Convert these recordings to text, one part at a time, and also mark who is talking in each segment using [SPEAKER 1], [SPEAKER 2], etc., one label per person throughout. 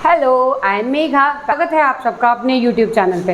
[SPEAKER 1] Hello, I am Megha. स्वागत है आप सबका अपने यूट्यूब चैनल पे।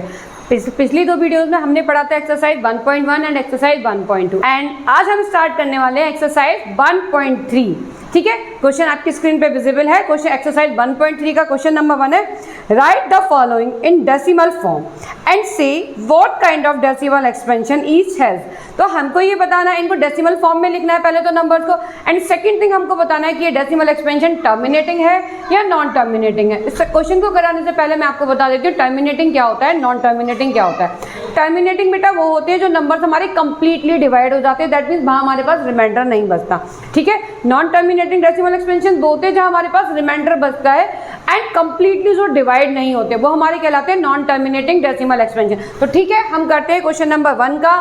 [SPEAKER 1] पिछली दो वीडियोस में हमने पढ़ा था एक्सरसाइज 1.1 एंड एक्सरसाइज 1.2 एंड आज हम स्टार्ट करने वाले हैं एक्सरसाइज 1.3। ठीक है, क्वेश्चन आपकी स्क्रीन पे विजिबल है। क्वेश्चन एक्सरसाइज 1.3 का क्वेश्चन नंबर 1 है, write the following in decimal form and say what kind of decimal expansion each has. तो हमको ये बताना है, इनको डेसिमल फॉर्म में लिखना है पहले तो नंबर्स को, एंड सेकंड थिंग हमको बताना है कि ये डेसिमल एक्सपेंशन टर्मिनेटिंग है या नॉन टर्मिनेटिंग है। इस क्वेश्चन को कराने से पहले मैं आपको बता देती हूँ टर्मिनेटिंग क्या होता है, नॉन टर्मिनेटिंग क्या होता है। टर्मिनेटिंग बेटा वो होते हैं जो नंबर्स हमारे कंप्लीटली डिवाइड हो जाते हैं, दैट मीन्स वहाँ हमारे पास रिमाइंडर नहीं बचता। ठीक है, नॉन टर्मिनेटिंग डेसिमल एक्सपेंशन वो होते हैं जहाँ हमारे पास रिमाइंडर बचता है एंड कंप्लीटली जो डिवाइड नहीं होते, वो हमारे कहलाते हैं नॉन टर्मिनेटिंग डेसिमल एक्सपेंशन। तो ठीक है, हम करते हैं क्वेश्चन नंबर 1 का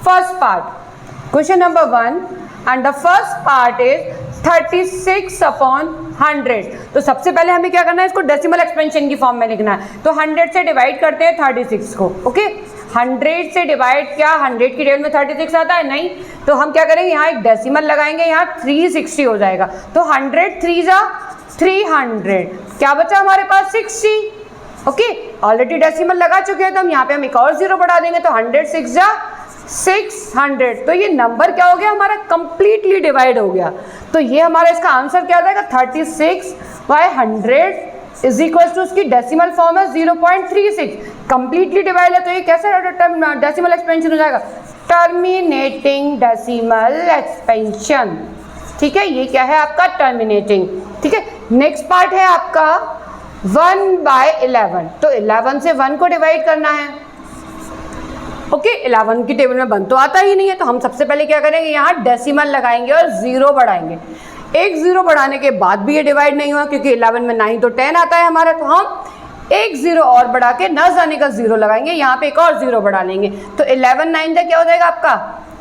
[SPEAKER 1] first part. Question number 1 and the first part is 36/100। तो सबसे पहले हमें क्या करना है, इसको डेसिमल एक्सपेंशन की फॉर्म में लिखना है। तो 100 से डिवाइड करते हैं 36 को। ओके, 100 से डिवाइड, क्या 100 की टेबल में 36 आता है? नहीं। तो हम क्या करेंगे, यहाँ एक डेसिमल लगाएंगे, यहाँ 360 हो जाएगा। तो 100 3 जा 300, क्या बचा हमारे पास 60। ओके, ऑलरेडी डेसिमल लगा चुके हैं तो हम यहाँ पे हम एक और जीरो बढ़ा देंगे, तो 100 6 जा 600। तो ये नंबर क्या हो गया हमारा, कंप्लीटली डिवाइड हो गया। तो ये हमारा इसका आंसर क्या आ जाएगा, 36/100 इज इक्वल टू, उसकी डेसिमल फॉर्म है 0.36, कंप्लीटली डिवाइड है। तो ये कैसा डेसिमल एक्सपेंशन हो जाएगा, टर्मिनेटिंग डेसिमल एक्सपेंशन। ठीक है, ये क्या है आपका, टर्मिनेटिंग। ठीक है, नेक्स्ट पार्ट है आपका 1/11। तो 11 से 1 को डिवाइड करना है। ओके, 11 की टेबल में 1 तो आता ही नहीं है, तो हम सबसे पहले क्या करेंगे, यहाँ डेसिमल लगाएंगे और 0 बढ़ाएंगे। एक 0 बढ़ाने के बाद भी ये डिवाइड नहीं हुआ, क्योंकि 11 में 9 तो 10 आता है हमारा, तो हम एक 0 और बढ़ा के न जाने का 0 लगाएंगे, यहाँ पे एक और 0 बढ़ा लेंगे। तो 11 9 क्या हो जाएगा आपका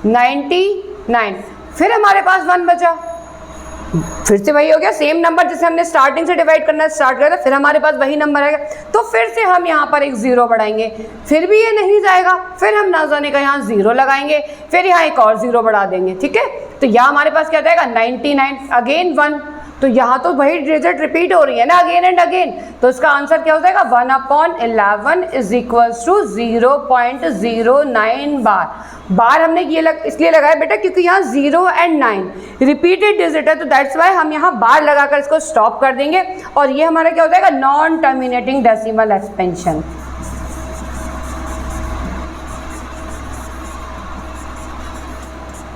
[SPEAKER 1] 99। फिर हमारे पास 1 बचा, फिर से वही हो गया, सेम नंबर जिसे हमने स्टार्टिंग से डिवाइड करना स्टार्ट किया था, फिर हमारे पास वही नंबर आएगा। तो फिर से हम यहाँ पर एक 0 बढ़ाएंगे, फिर भी ये नहीं जाएगा, फिर हम ना जाने का यहाँ 0 लगाएंगे, फिर यहाँ एक और 0 बढ़ा देंगे। ठीक है, तो यहाँ हमारे पास क्या जाएगा 99, अगेन 1। तो यहाँ तो वही रिजल्ट रिपीट हो रही है ना, अगेन एंड अगेन। तो इसका आंसर क्या हो जाएगा, 1/11 इज इक्वल टू 0.09 बार हमने ये इसलिए लगाया बेटा, क्योंकि यहाँ 0 एंड 9 रिपीटेड डिजिट है, तो दैट्स वाई हम यहाँ बार लगाकर इसको स्टॉप कर देंगे। और ये हमारा क्या हो जाएगा, नॉन टर्मिनेटिंग डेसिमल एक्सपेंशन।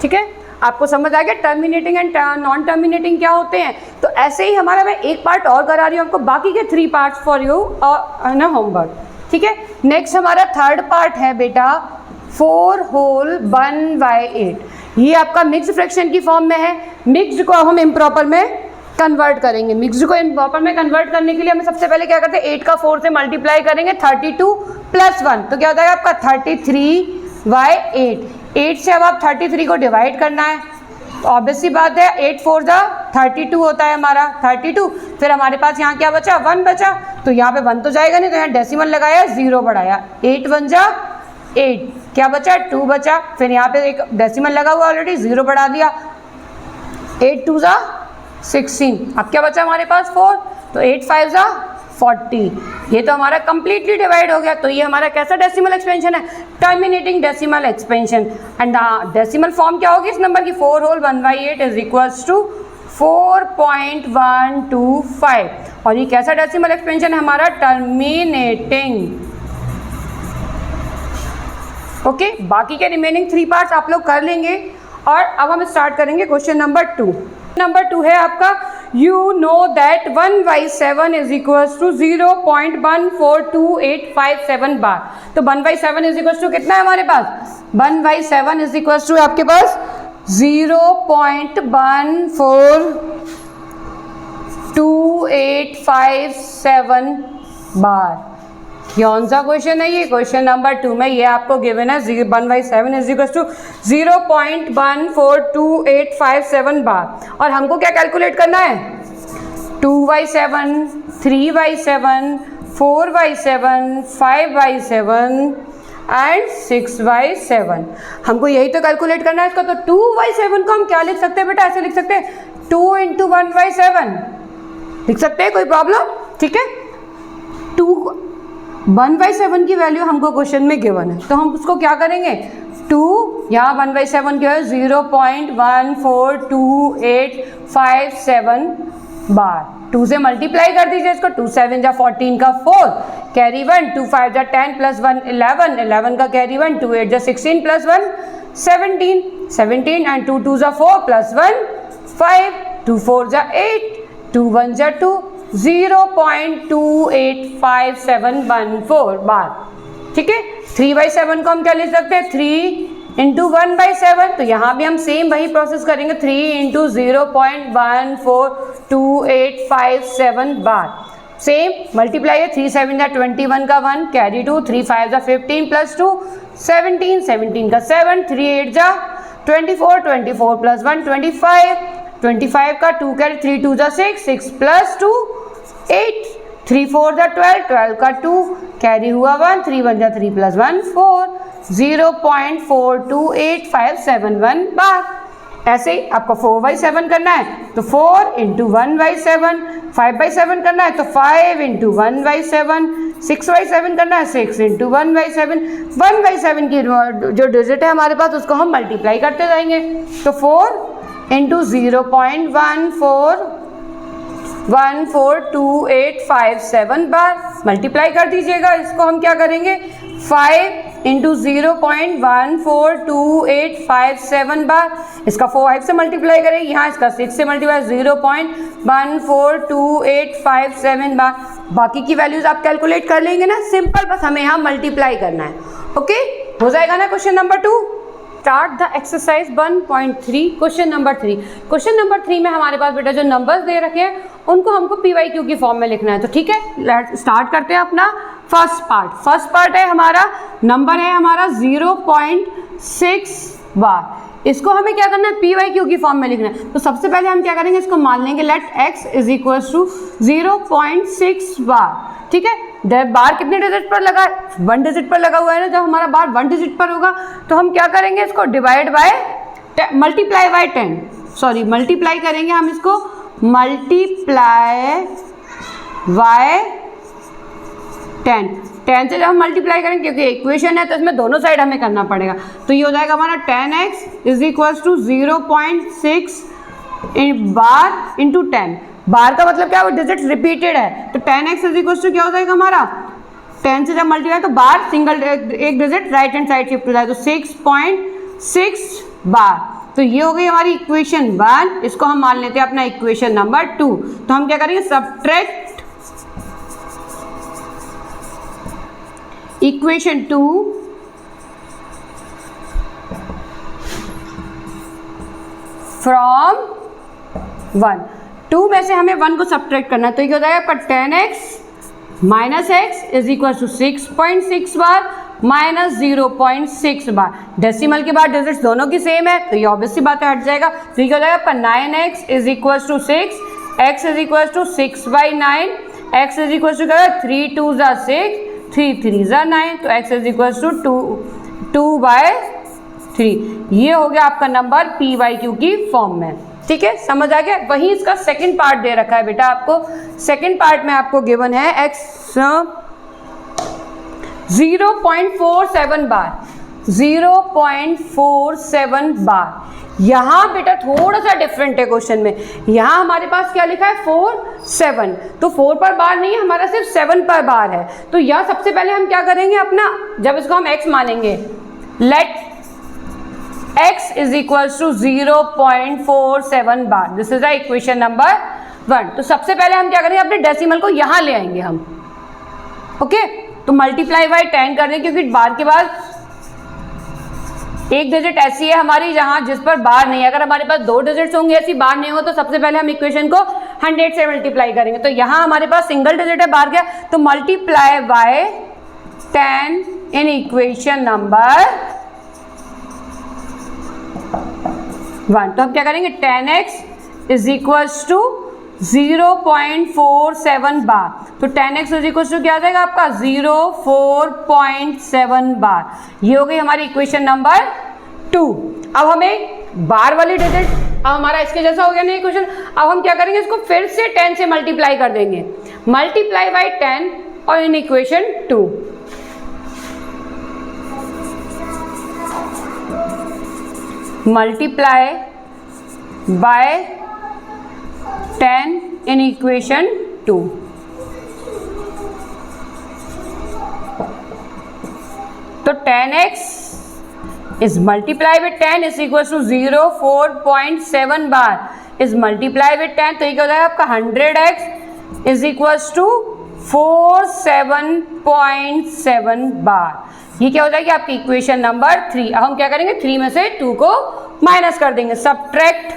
[SPEAKER 1] ठीक है, आपको समझ आ गया टर्मिनेटिंग एंड नॉन टर्मिनेटिंग क्या होते हैं। तो ऐसे ही हमारा, मैं एक पार्ट और करा रही हूँ आपको, बाकी के 3 पार्ट्स फॉर यू और ना होमवर्क। ठीक है, नेक्स्ट हमारा थर्ड पार्ट है बेटा 4 होल 1/8। ये आपका मिक्स्ड फ्रैक्शन की फॉर्म में है। मिक्स्ड को हम इम्प्रॉपर में कन्वर्ट करेंगे। मिक्स्ड को इम्प्रॉपर में कन्वर्ट करने के लिए हमें सबसे पहले क्या करते हैं, 8 का 4 से मल्टीप्लाई करेंगे, 32 + 1, तो क्या होता है आपका 33/8। 8 से अब आप 33 को डिवाइड करना है, तो ऑब्वियस सी बात है 8 4 जा 32 होता है हमारा 32। फिर हमारे पास यहाँ क्या बचा, 1 बचा। तो यहाँ पे 1 तो जाएगा नहीं, तो यहाँ डेसिमल लगाया, 0 बढ़ाया, 8 1 जा 8, क्या बचा 2 बचा। फिर यहाँ पे एक डेसिमल लगा हुआ ऑलरेडी, 0 बढ़ा दिया, 8 2 जा 16। अब क्या बचा हमारे पास 4, तो 8 5 जा 40। ये तो हमारा कंप्लीटली डिवाइड हो गया। तो ये हमारा कैसा डेसिमल एक्सपेंशन है, terminating decimal expansion. And decimal form क्या होगी इस नंबर की, 4 होल 1/8 इज इक्वल्स टू 4.125। और ये कैसा डेसिमल एक्सपेंशन है हमारा, टर्मिनेटिंग। ओके, बाकी के रिमेनिंग 3 पार्ट्स आप लोग कर लेंगे। और अब हम स्टार्ट करेंगे क्वेश्चन नंबर 2। नंबर 2 है आपका, you know that 1/7 is equals to 0.142857 bar. तो 1/7 इज इक्वल्स टू कितना है हमारे पास, 1/7 इज इक्वल्स टू आपके पास 0.142857 बार। कौन सा क्वेश्चन है ये, क्वेश्चन नंबर 2 में ये आपको गिवन है 1/7 इज इक्वल टू 0.142857 बार। और हमको क्या कैलकुलेट करना है, 2/7, 3/7, 4/7, 5/7 एंड 6/7। हमको यही तो कैलकुलेट करना है इसका। तो 2/7 को हम क्या लिख सकते हैं बेटा, ऐसे लिख सकते हैं 2 × 1/7 लिख सकते हैं, कोई प्रॉब्लम? ठीक है, 1/7 की वैल्यू हमको क्वेश्चन में गिवन है, तो हम उसको क्या करेंगे, 2 यहाँ 1/7 क्या है 0.142857 बार, 2 से मल्टीप्लाई कर दीजिए इसको, 2 7 जा 14 का 4 कैरी 1, 2 5 जा 10 प्लस 1 11, 11 का कैरी 1, 2 8 जा 16 प्लस 1 17, 17 एंड 2 2 जा 4 प्लस 1 5, 2 4 जा 8, 2 1 जा 2, 0.285714 बार। ठीक है, 3/7 को हम क्या लिख सकते हैं, 3 इंटू 1/7, तो यहाँ भी हम सेम वही प्रोसेस करेंगे, 3 इंटू 0.142857 बार, सेम मल्टीप्लाई है, 3 7 जा 21 का 1 कैरी 2, 3 5 जा 15 प्लस 2 17, 17 का 7, 3 8 जा 24, 24 प्लस 1 25, 25 का 2 कैरी, 3 2 जा 6, 6 प्लस 2 8, 3 4 जा 12, 12 का 2 कैरी हुआ 1, 3 1 जा 3 प्लस 1 4, 0.428571 बार। ऐसे ही आपको 4/7 करना है तो 4 इंटू 1/7, 5/7 करना है तो 5 इंटू 1/7, 6/7 करना है 6 इंटू 1/7, 1/7 की जो डिजिट है हमारे पास उसको हम मल्टीप्लाई करते जाएंगे, तो 4 इंटू 0.142857 बार मल्टीप्लाई कर दीजिएगा। इसको हम क्या करेंगे, 5 इंटू 0.142857 बार, इसका 5 से मल्टीप्लाई करेंगे, यहाँ इसका 6 से मल्टीप्लाई, 0.142857 बार। बाकी की वैल्यूज आप कैलकुलेट कर लेंगे ना, सिंपल, बस हमें यहाँ मल्टीप्लाई करना है। ओके, हो जाएगा ना question number 2। Start the exercise 1.3 question number 3। Question number 3 में हमारे पास बेटा जो नंबर्स दे रखे हैं उनको हमको PYQ की फॉर्म में लिखना है, तो ठीक है, लेट्स स्टार्ट करते हैं अपना फर्स्ट पार्ट। फर्स्ट पार्ट है हमारा, नंबर है हमारा 0.6 बार, इसको हमें क्या करना है, PYQ की फॉर्म में लिखना है। तो सबसे पहले हम क्या करेंगे, इसको मान लेंगे let x is equal to 0.6 bar. ठीक है, बार कितने डिजिट पर लगा है, 1 डिजिट पर लगा हुआ है ना, जब हमारा बार 1 डिजिट पर होगा तो हम क्या करेंगे, इसको divide by multiply by 10, sorry multiply करेंगे हम इसको, मल्टीप्लाई बाय 10 से जब हम मल्टीप्लाई करेंगे, क्योंकि इक्वेशन है तो इसमें दोनों साइड हमें करना पड़ेगा, तो ये हो जाएगा हमारा 10x is equal to 0.6 bar into 10। Bar का मतलब क्या है, वो डिजिट रिपीटेड है, तो 10x इज इक्वल टू क्या हो जाएगा हमारा, 10 से जब मल्टीप्लाई तो बार सिंगल एक digit right hand side shift हो जाएगा, तो 6.6 बार। तो ये हो गई हमारी इक्वेशन 1, इसको हम मान लेते हैं अपना इक्वेशन नंबर 2। तो हम क्या करेंगे, सब्ट्रैक्ट इक्वेशन 2 फ्रॉम 1, 2 में से हमें 1 को सब्ट्रैक्ट करना है, तो ये हो जाएगा आपका 10x minus x is equal to 6.6 bar minus 0.6 bar. Decimal के बाद डिजिट्स दोनों की सेम है, तो ये ऑब्वियस सी बात है, हट जाएगा। तो ये हो जाएगा आपका 9x is equal to 6, x is equal to 6/9, x is equal to क्या है 3 2 जा 6, 3 3 जा 9, तो x इज इक्वल टू 2/3। ये हो गया आपका नंबर PYQ की फॉर्म में। ठीक है, समझ आ गया। वहीं इसका सेकंड पार्ट दे रखा है बेटा आपको, सेकंड पार्ट में आपको गिवन है x 0.47 बार, 0.47 बार। यहाँ बेटा थोड़ा सा डिफरेंट है क्वेश्चन में, यहाँ हमारे पास क्या लिखा है 4 7, तो 4 पर बार नहीं है, हमारा सिर्फ 7 पर बार है। तो यहाँ सबसे पहले हम क्या करेंगे अपना, जब इसको हम x मानेंगे, let x is equal to 0.47 bar, this is the equation number 1। तो सबसे पहले हम क्या करेंगे, अपने डेसिमल को यहाँ ले आएंगे हम। ओके, तो मल्टीप्लाई बाय 10 कर दें, क्योंकि बार के बाद एक डिजिट ऐसी है हमारी जहां जिस पर बार नहीं है। अगर हमारे पास 2 डिजिट्स होंगे ऐसी बार नहीं हो, तो सबसे पहले हम इक्वेशन को 100 से मल्टीप्लाई करेंगे। तो यहाँ हमारे पास सिंगल डिजिट है बार का, तो multiply by 10 in equation number 1। तो हम क्या करेंगे, 10x इज इक्वल टू 0.47 बार, तो 10x इज इक्वल टू क्या आ जाएगा आपका 0.47 बार। ये हो गई हमारी इक्वेशन नंबर 2। अब हमें बार वाली डिजिट, अब हमारा इसके जैसा हो गया ना इक्वेशन। अब हम क्या करेंगे, इसको फिर से 10 से मल्टीप्लाई कर देंगे, मल्टीप्लाई बाय 10 और in equation 2। Multiply by 10 in equation 2। तो 10x is multiplied with 10 is equals to 4.7 bar is multiplied with 10, तो ये क्या हो जाएगा आपका 100x is equals to 47.7 बार। ये क्या हो जाएगी आपकी इक्वेशन नंबर 3। अब हम क्या करेंगे, 3 में से 2 को माइनस कर देंगे। Subtract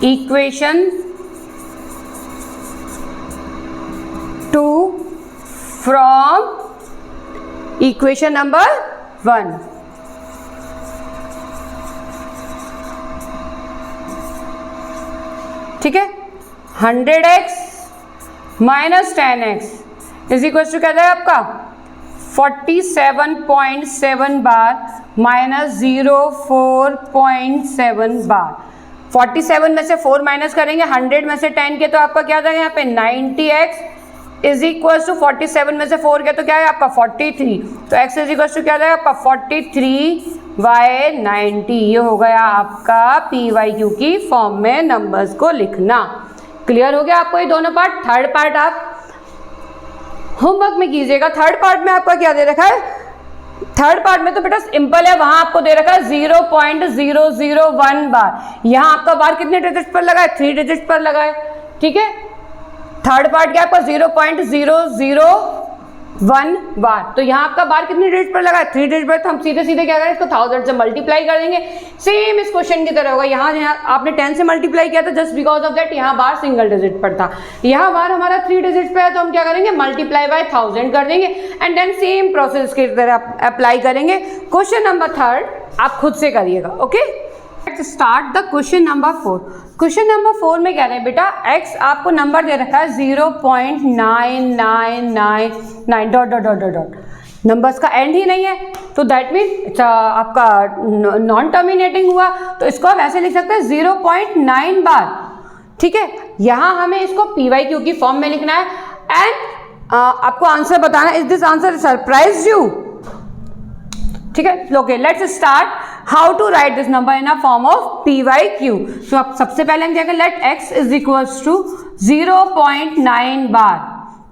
[SPEAKER 1] equation 2 from equation number 1। ठीक है, 100x minus 10x is equal to क्या है आपका 47.7 बार माइनस 04.7 बार। 47 में से 4 माइनस करेंगे 100 में से 10 के, तो आपका क्या आ जाएगा यहाँ पे 90x इज इक्वल टू 47 में से 4 के तो क्या है आपका 43, तो x इज इक्वल टू क्या आ जाएगा आपका 43/90। ये हो गया आपका PYQ की फॉर्म में नंबर्स को लिखना। क्लियर हो गया आपको ये दोनों पार्ट। थर्ड पार्ट आप होमवर्क में कीजिएगा। थर्ड पार्ट में आपका क्या दे रखा है, थर्ड पार्ट में तो बेटा सिंपल है, वहां आपको दे रखा है 0.001 बार। यहाँ आपका बार कितने डिजिट पर लगा है, 3 डिजिट पर लगा है। ठीक है, थर्ड पार्ट क्या आपका 0.001 बार, तो यहाँ आपका बार कितने डिजिट पर लगा है, 3 डिजिट पर। तो हम सीधे सीधे क्या करें, इसको 1000 से मल्टीप्लाई कर देंगे। सेम इस क्वेश्चन की तरह होगा। यहाँ आपने 10 से मल्टीप्लाई किया था, जस्ट बिकॉज ऑफ दैट यहाँ बार सिंगल डिजिट पर था। यहाँ बार हमारा 3 डिजिट पे है, तो हम क्या करेंगे, मल्टीप्लाई बाय 1000 कर देंगे एंड देन सेम प्रोसेस की तरह अप्लाई करेंगे। क्वेश्चन नंबर 3 आप खुद से करिएगा। Okay, let's start the question number 4। Question number 4 में क्या है बेटा, x आपको नंबर दे रखा है 0.9999 dot dot dot dot, numbers का एंड ही नहीं है, तो दैट मीन आपका नॉन टर्मिनेटिंग हुआ। तो इसको आप ऐसे लिख सकते हैं 0.9 बार। ठीक है, यहाँ हमें इसको PYQ की फॉर्म में लिखना है एंड आपको आंसर बताना है। Is this answer surprise you? ठीक है, okay, let's start how to write this number in a form of PYQ। तो आप सबसे पहले हम क्या करें, let x is equals to 0.9 bar.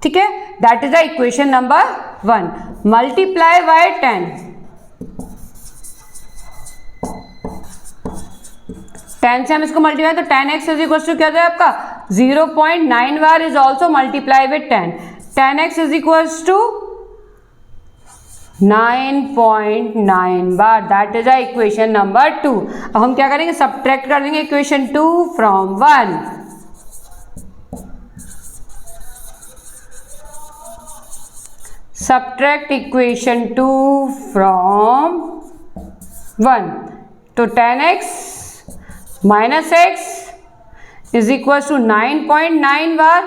[SPEAKER 1] ठीक है, that is the equation number 1। Multiply by 10, 10 से हम इसको मल्टीप्लाई, तो 10x इज इक्वल्स टू क्या है आपका 0.9 bar is also multiply with 10। 10x is equals to 9.9 bar, that is a equation number 2। अब हम क्या करेंगे, सब्ट्रैक्ट कर देंगे equation 2 from 1। Subtract equation 2 from 1, तो 10x minus x is equal to 9.9 bar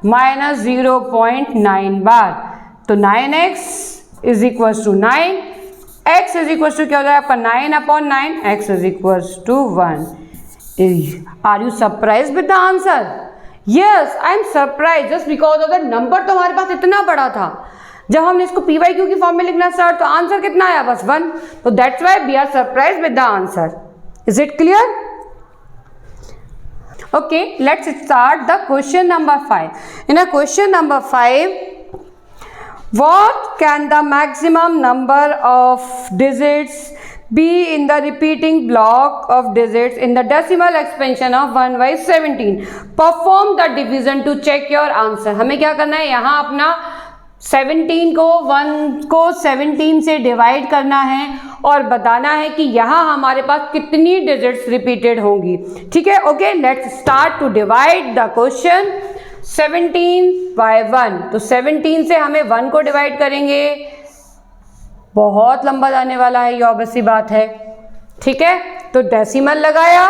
[SPEAKER 1] minus 0.9 bar, तो 9x is equal to 9, x is equal to क्या हो जाएगा आपका 9/9, x is equal to 1। Are you surprise with the answer? Yes, I am surprise just because of the number तो हमारे पास इतना बड़ा था। जब हमने इसको PYQ की फॉर्म में लिखना स्टार्ट, तो आंसर कितना आया, बस 1। तो that's why we are surprise with the answer. Is it clear? Okay, let's start the question number 5। In a question number 5, what can the maximum number of digits be in the repeating block of digits in the decimal expansion of 1/17? Perform the division to check your answer। हमें क्या करना है, यहाँ अपना 17 को 1 को 17 से divide करना है और बताना है कि यहाँ हमारे पास कितनी डिजिट्स रिपीटेड होंगी। ठीक है, okay, let's start to divide the question. 17 by 1, तो 17 से हमें 1 को डिवाइड करेंगे, बहुत लंबा जाने वाला है, ये ऑब्वियस सी बात है। ठीक है, तो डेसिमल लगाया,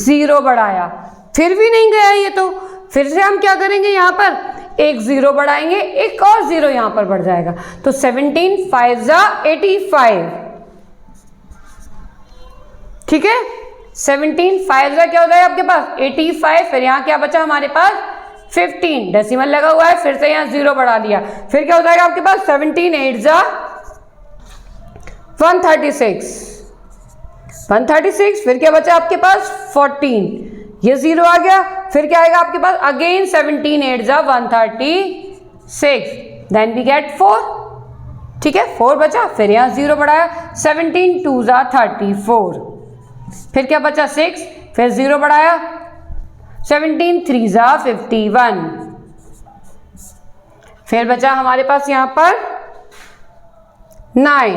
[SPEAKER 1] 0 बढ़ाया, फिर भी नहीं गया ये, तो फिर से हम क्या करेंगे, यहाँ पर एक 0 बढ़ाएंगे, एक और 0 यहाँ पर बढ़ जाएगा, तो 17 5 × 85। ठीक है, 17 5 का क्या होता है आपके पास 85, फिर यहाँ क्या बचा हमारे पास 15, डेसिमल लगा हुआ है, फिर से यहाँ 0 बढ़ा दिया, फिर क्या हो जाएगा आपके पास 17 8 जा 136, फिर क्या बचा आपके पास 14, ये 0 आ गया, फिर क्या आएगा आपके पास अगेन 17 8 जा 136, देन वी गेट 4, ठीक है 4 बचा, फिर यहाँ 0 बढ़ाया 17 2 जा 34, फिर क्या बचा 6, फिर 0 बढ़ाया 17 3 जा 51, फिर बचा हमारे पास यहाँ पर 9,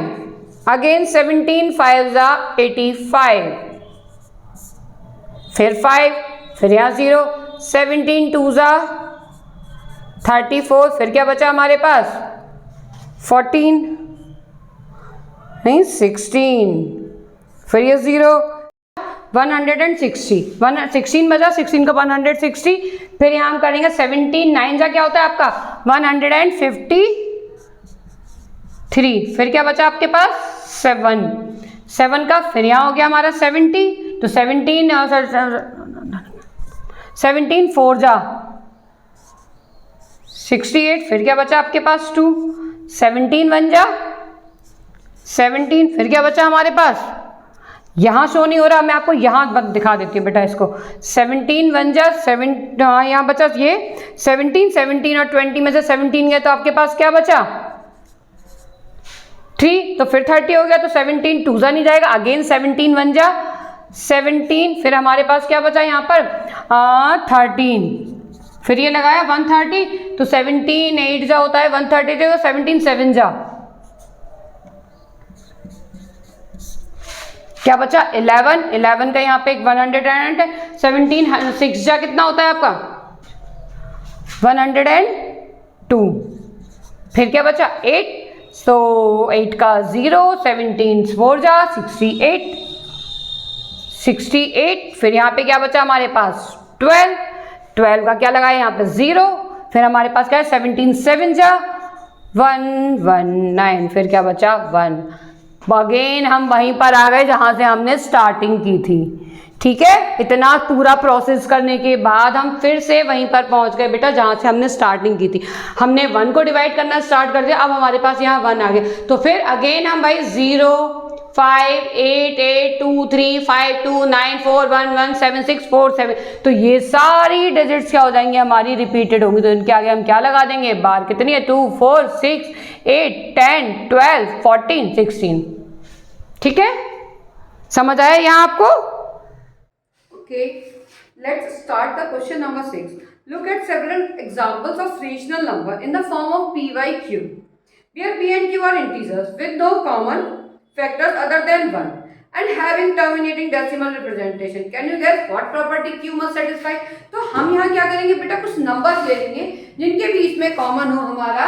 [SPEAKER 1] अगेन 17 5 जा 85, फिर 5, फिर यहाँ 0, 17 2 जा 34, फिर क्या बचा हमारे पास 14 नहीं 16, फिर ये 0 160, 16 बचा, 16 का 160, फिर यहाँ हम करेंगे 17 9 जा क्या होता है आपका 153, फिर क्या बचा आपके पास 7 का, फिर यहाँ हो गया हमारा 70, तो 17 4 जा 68, फिर क्या बचा आपके पास 2, 17 1 जा 17, फिर क्या बचा हमारे पास, यहाँ शो नहीं हो रहा, मैं आपको यहाँ दिखा देती हूँ बेटा इसको, 17 1 जा 7, यहाँ बचा ये 17 और 20 में से 17 गया तो आपके पास क्या बचा 3, तो फिर 30 हो गया, तो 17 2 जा नहीं जाएगा, अगेन 17 1 जा 17, फिर हमारे पास क्या बचा यहाँ पर 13, फिर ये लगाया 130, तो 17 8 जा होता है 130, तो 17 7 जा क्या बचा 11 का यहाँ पे एक 100 17 6 जा कितना होता है आपका 102, फिर क्या बचा 8, तो 8 का 0, 17 4 जा 68, फिर यहाँ पे क्या बचा हमारे पास 12 का क्या लगाया यहाँ पे 0, फिर हमारे पास क्या है 17 7 जा 119, फिर क्या बचा 1, अगेन हम वहीं पर आ गए जहां से हमने स्टार्टिंग की थी, ठीक है, इतना पूरा प्रोसेस करने के बाद हम फिर से वहीं पर पहुंच गए बेटा जहां से हमने स्टार्टिंग की थी, हमने 1 को डिवाइड करना स्टार्ट कर दिया, अब हमारे पास यहाँ 1 आ गया, तो फिर अगेन हम भाई 0 5 8 8 2 3 5 2 9 4 1 1 7 6 4 7, तो ये सारी डिजिट्स क्या हो जाएंगी हमारी रिपीटेड होंगी, तो इनके आगे हम क्या लगा देंगे बार, कितनी है 2 4 6 8 10 12 14 16, ठीक है, समझ आया यहाँ आपको? Okay, let's start the question number 6. Look at several examples of rational number in the form of p by q, where p and q are integers with no common factors other than 1 and having terminating decimal representation. Can you guess what property q must satisfy? तो हम यहाँ क्या करेंगे बेटा, कुछ numbers ले लेंगे जिनके बीच में कॉमन हो हमारा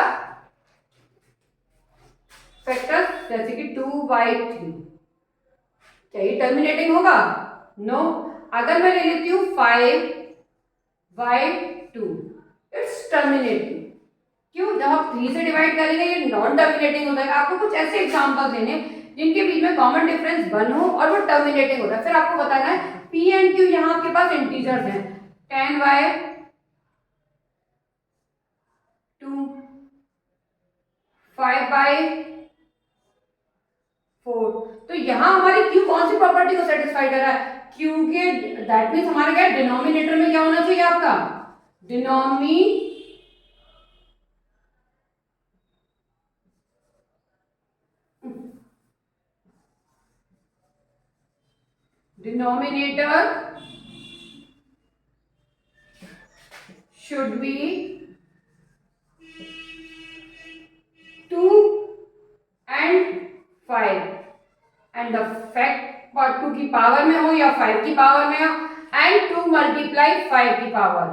[SPEAKER 1] फैक्टर, जैसे कि 2/3, क्या ये टर्मिनेटिंग होगा? नो। अगर मैं ले लेती हूँ 5/2, इट्स टर्मिनेटिंग, क्यों? जब आप 3 से डिवाइड करेंगे ये नॉन टर्मिनेटिंग होता है। आपको कुछ ऐसे एग्जांपल देने जिनके बीच में कॉमन डिफरेंस 1 हो और वो टर्मिनेटिंग होता है। फिर आपको बताना है p एंड q यहाँ आपके पास इंटीजर्स हैं, 10/2, 5/4, तो यहाँ हमारी q कौन सी प्रॉपर्टी को सेटिस्फाई कर रहा है? q के दैट मीन्स हमारे क्या डिनोमिनेटर में क्या होना चाहिए आपका? Denominator should be 2 and 5 and the fact 2 की पावर में हो या 5 की पावर में हो and 2 multiply 5 की पावर,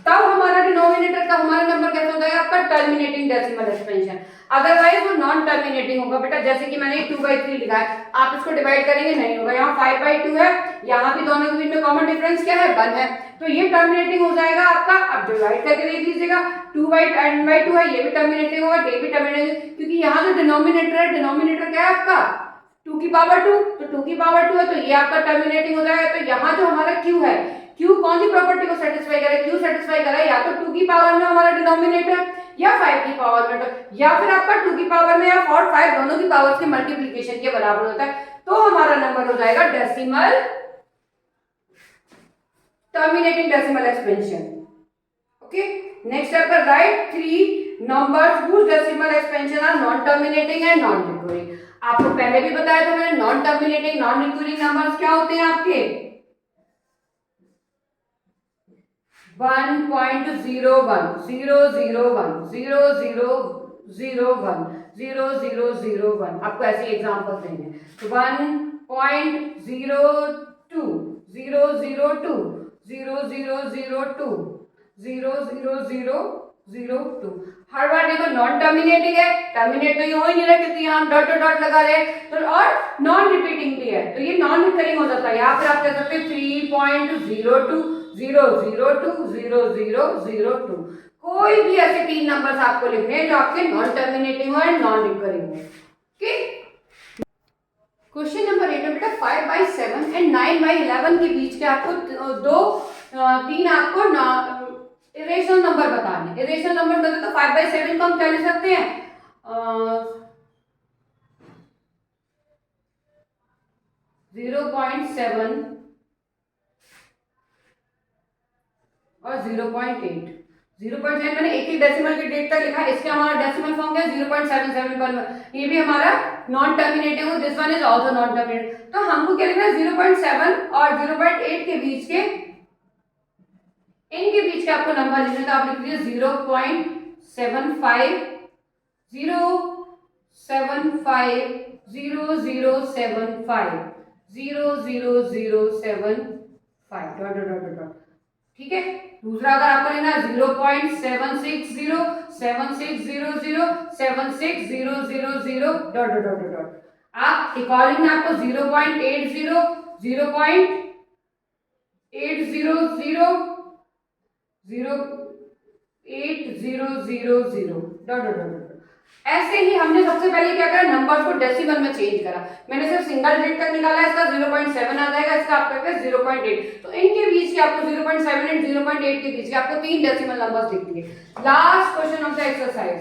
[SPEAKER 1] तब हमारा डिनोमिनेटर का हमारा नंबर कैसे हो जाएगा आपका? Terminating decimal expansion. अदरवाइज वो नॉन टर्मिनेटिंग होगा बेटा। जैसे कि मैंने 2/3 लिखा है, आप इसको डिवाइड करेंगे नहीं होगा। यहाँ 5/2 है, यहाँ भी दोनों के बीच में कॉमन डिफरेंस क्या है? 1 है, तो ये टर्मिनेटिंग हो जाएगा आपका। अब डिवाइड करके देख लीजिएगा, 2/2 है, ये भी टर्मिनेटिंग होगा, ये भी टर्मिनेटिंग, क्योंकि यहाँ जो डिनोमिनेटर है, डिनोमिनेटर क्या है आपका? 2 की पावर 2, तो 2 की पावर 2 है तो ये आपका टर्मिनेटिंग हो जाएगा। तो यहाँ जो हमारा q है, q कौन सी प्रॉपर्टी को सेटिस्फाई करे, q सेटिस्फाई करे या तो 2 की पावर में हमारा डिनोमिनेटर या 5 की पावर में, या फिर आपका 2 की पावर में या और 5 दोनों की पावर्स के मल्टीप्लिकेशन के बराबर होता है, तो हमारा नंबर हो जाएगा decimal terminating decimal expansion. Okay, next आपका right 3 numbers whose decimal expansion are non terminating and non recurring। आपको पहले भी बताया था मैंने, non terminating non recurring numbers क्या होते हैं आपके 1.01 001 001 0001 आपको ऐसे एग्जांपल देंगे। 1.02 002 0002 हर बार देखो नॉन टर्मिनेटिंग है, टर्मिनेट तो ये हो ही नहीं रहा क्योंकि यहाँ डॉट डॉट लगा रहे हैं, तो और नॉन रिपीटिंग भी है तो ये नॉन रिकरिंग हो जाता है। यहाँ पर आप कह सकते हैं 3.02 002 कोई भी ऐसे 3 नंबर्स आपको लिखने हैं जो आपके नॉन टर्मिनेटिंग हो एंड नॉन रिकरिंग हो। ओके, क्वेश्चन नंबर 8 में बेटा 5/7 एंड 9/11 के बीच के आपको तीन आपको इरेशनल नंबर बताने। इरेशनल नंबर बताते तो 5/7 को हम क्या लिख सकते हैं 0.7 और 0.8। 0.7 मैंने एक डेसिमल के डेट तक लिखा, इसके हमारा डेसिमल फॉर्म क्या 0.77 पर, ये भी हमारा नॉन टर्मिनेटिव हो, this one is also non terminative. तो हमको क्या लिखना है 0.7 और 0.8 के बीच के, इनके बीच के आपको नंबर लिखना तो आप लिख लीजिए 0.75 075 0075 0075 ठीक है। दूसरा अगर आपको लेना 0.760 7600 76000 आप इक्वालिंग में आपको 0.80 0.800 0.8000 ऐसे ही हमने सबसे पहले क्या करा, नंबर्स को डेसिमल में चेंज करा। मैंने सिर्फ सिंगल डिजिट तक निकाला, इसका 0.7 आ जाएगा, इसका आपका 0.8। तो इनके बीच के आपको 0.7 एंड 0.8 के बीच के आपको 3 डेसिमल नंबर्स लिख दिए। Last question of the exercise,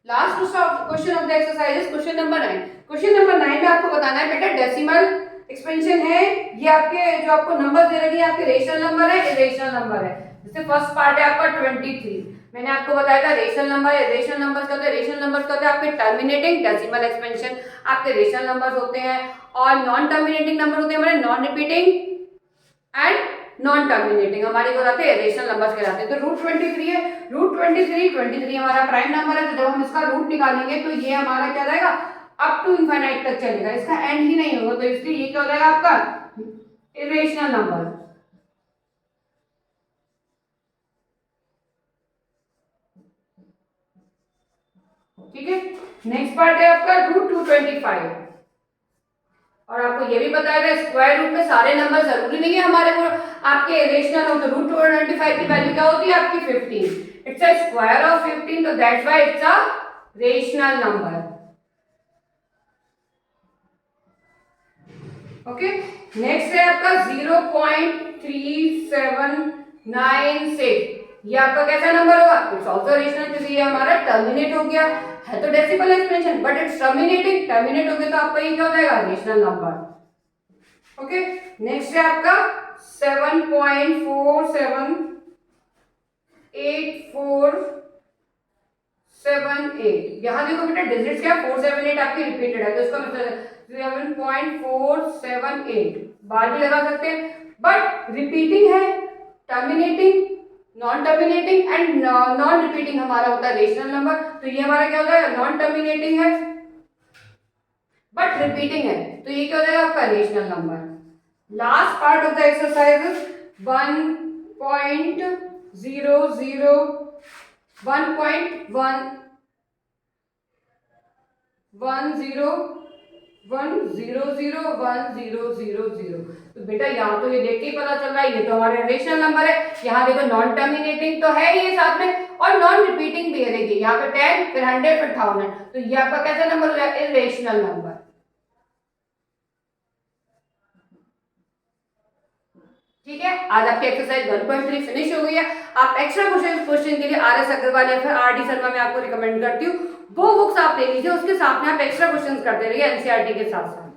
[SPEAKER 1] last question of the exercise is question number 9। Question number 9 में आपको बताना है बेटा डेसिमल एक्सपेंशन है, ये आपके जो आपको नंबर दे रखी है आपके रेशनल नंबर है, इरेशनल नंबर है। जैसे फर्स्ट पार्ट है आपका 23, मैंने आपको बताया था रेशनल नंबर है, रेशनल नंबर्स कहते हैं, रेशनल नंबर्स कहते हैं आपके टर्मिनेटिंग डेसिमल एक्सपेंशन आपके रेशनल नंबर्स होते हैं, और नॉन टर्मिनेटिंग नंबर होते हैं हमारे non repeating and non terminating हमारे को जाते हैं रेशनल नंबर्स कहलाते हैं। तो रूट 23 है, रूट 23 हमारा प्राइम नंबर है, तो जब हम इसका रूट निकालेंगे तो ये हमारा क्या जाएगा अप टू इनफाइनाइट तक चलेगा, इसका एंड ही नहीं होगा, तो इसलिए ये क्या हो जाएगा आपका इरेशनल नंबर। ठीक है, नेक्स्ट पार्ट है आपका रूट 225, और आपको ये भी बताया था स्क्वायर रूट में सारे नंबर जरूरी नहीं है हमारे को आपके रेशनल हो, तो रूट 225 की वैल्यू क्या होती है आपकी 15, इट्स अ स्क्वायर ऑफ 15, तो that's why it's a rational number. Okay, next है आपका 0.3796, ये आपका कैसा नंबर होगा, इट्स आल्सो रेशनल क्योंकि ये हमारा टर्मिनेट हो गया है, तो decimal expansion but it's terminating, terminate हो गया तो आपका ये क्या हो जाएगा रेशनल नंबर। ओके, नेक्स्ट है आपका 7.478478, यहां देखो बेटा डिजिट्स क्या 478 आपकी रिपीटेड है, तो इसका मतलब 7.478 बार भी लगा सकते हैं, बट रिपीटिंग है, terminating, non terminating and non repeating हमारा होता है रेशनल नंबर, तो ये हमारा क्या होता है नॉन टर्मिनेटिंग है बट रिपीटिंग है, तो ये क्या हो जाएगा आपका rational number. Last part of the exercise 1.001001000, तो बेटा यहाँ तो ये देख के ही पता चल रहा है ये तो हमारे रेशनल नंबर है, यहाँ देखो नॉन टर्मिनेटिंग तो है ये साथ में और नॉन रिपीटिंग भी है, देखिए यहाँ पे 10 फिर 100 फिर 1000, तो ये आपका कैसा नंबर हो जाएगा इरेशनल नंबर। ठीक है, आज आपकी एक्सरसाइज 1.3 फिनिश हो गई है। आप एक्स्ट्रा क्वेश्चन के लिए RS अग्रवाल या फिर RD शर्मा मैं आपको रिकमेंड करती हूँ, वो बुक्स आप ले लीजिए, उसके साथ में आप एक्स्ट्रा क्वेश्चन करते रहिए NCERT के साथ साथ।